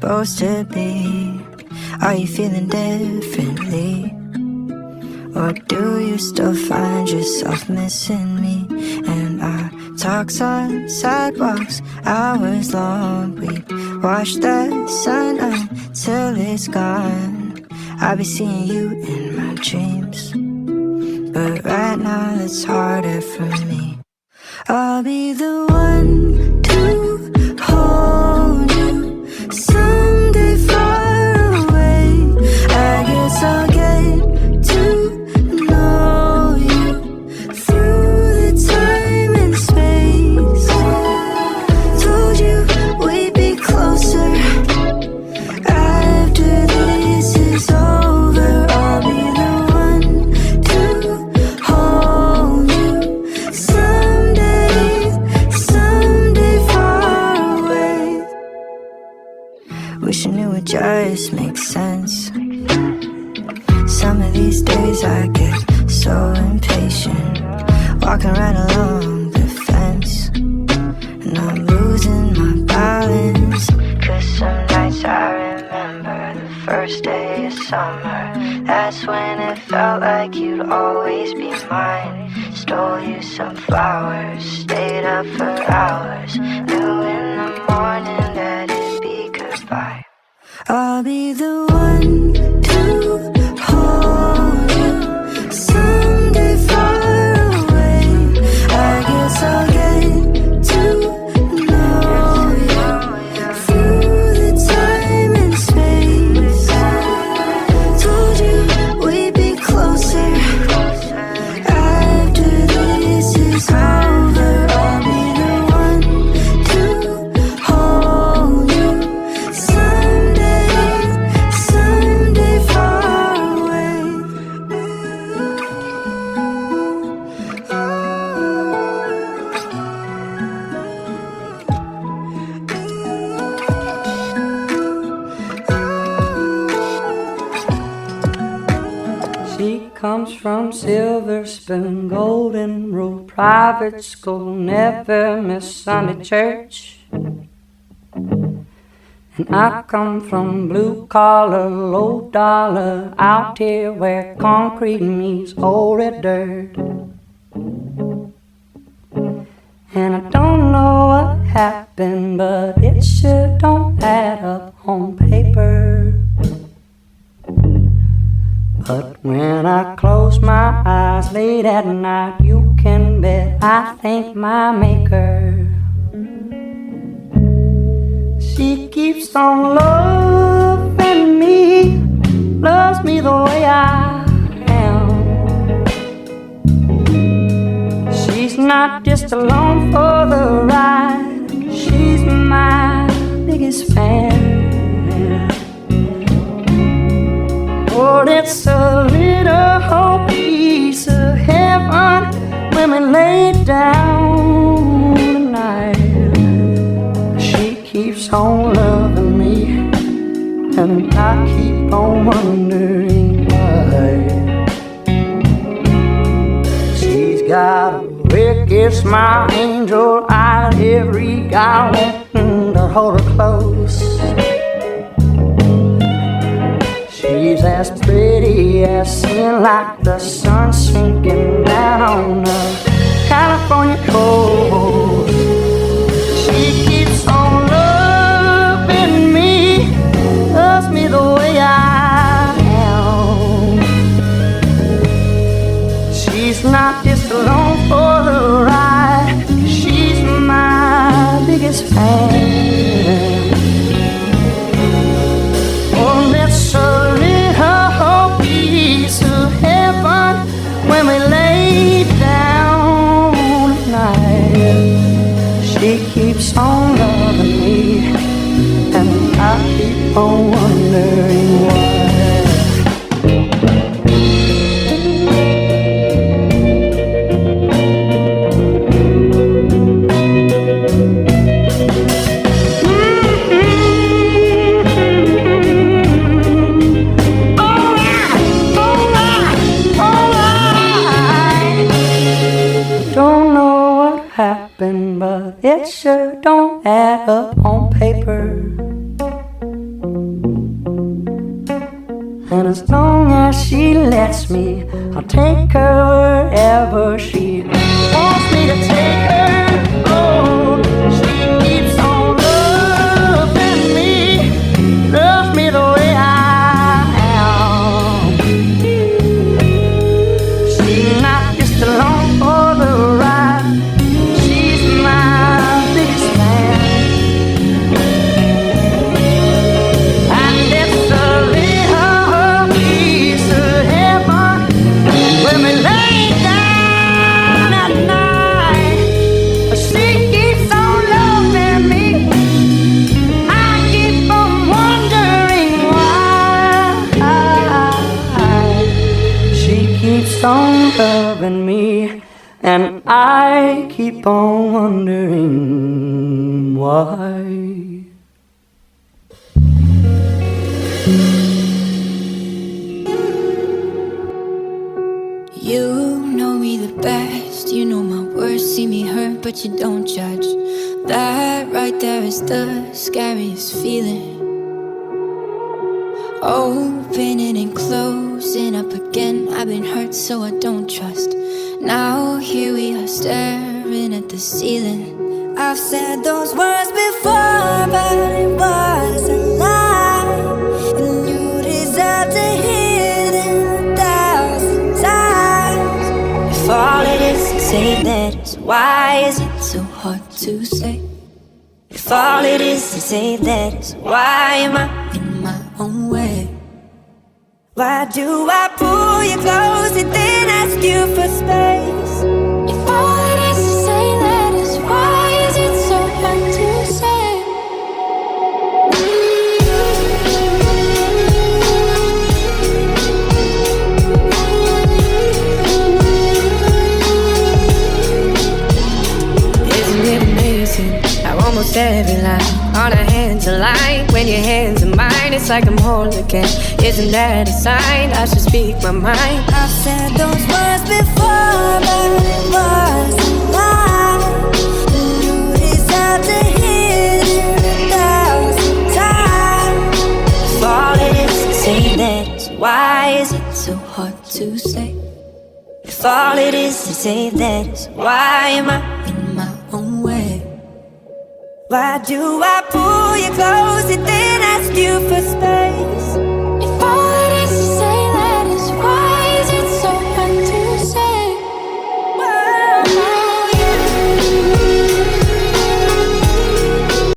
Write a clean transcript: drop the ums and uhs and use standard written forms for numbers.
supposed to be? Are you feeling differently? Or do you still find yourself missing me? And our talks on sidewalks, hours long. We watch the sun until it's gone. I'll be seeing you in my dreams, but right now it's harder for me. I'll be the one to hold you someday far away. I guess I'll get to know you through the time and space. Told you we'd be closer after this is over. I'll be the one to hold you someday far away. Wishing it would just make sense. Some of these days I get so impatient, walking right along the fence, and I'm losing my balance. Cause some nights I remember the first day of summer. That's when it felt like you'd always be mine. Stole you some flowers, stayed up for hours, knew in the morning that it'd be goodbye. I'll be the one to hold you someday far away. I guess I'll get to know you through the time and space. Told you we'd be closer after this is over. I'll be the one to hold you someday far away. She comes from Silver Spoon, Golden Rule, private school, never miss Sunday church. And I come from blue collar, low dollar, out here where concrete meets old red dirt. And I don't know what happened, but it sure don't add up on paper. But when I close my eyes late at night, you can bet I thank my maker. She keeps on loving me, loves me the way I am. She's not just along for the ride, she's my biggest fan. Oh, it's a little piece of heaven when we lay down tonight. She keeps on loving me, and I keep on wondering why. She's got a wicked smile, angel eyes, every guy wanting to hold her close. She's as pretty as sin, like the sun sinking down on the California coast. She keeps on loving me, loves me the way I am. She's not just along for the ride, she's my biggest fan. Oh, let's a little piece of heaven when we lay down tonight. She keeps on loving me, and I keep on wondering why. But it sure don't add up on paper. as long as she lets me, I'll take her wherever she wants me to take her. Oh, she keeps on loving me, loves me the way I am. She's not just along for the ride, she's my biggest fan. And it's a little piece of heaven when we lay down at night. She keeps on loving me, I keep on wondering why. She keeps on loving me, and I keep on wondering why. You know me the best, you know my worst, see me hurt but you don't judge. That right there is the scariest feeling. Opening and closing up again, I've been hurt so I don't trust. Now here we are staring at the ceiling. I've said those words before, but it was a lie, and you deserve to hear them 1,000 times. If all it is to say that is, why is it so hard to say? If all it is to say that is, why am I in my own way? Why do I pull you close and then ask you for space? If all it is to say that is, why is it so hard to say? Isn't it amazing how almost every line on our hands align? When your hands are mine, it's like I'm whole again. Isn't that a sign I should speak my mind? I've said those words before, but it was a lie, and you deserve to hear it 1,000 times. If all it is to say that is, why is it so hard to say? If all it is to say that is, why am I in my own way? Why do I pull you close and then ask you for space?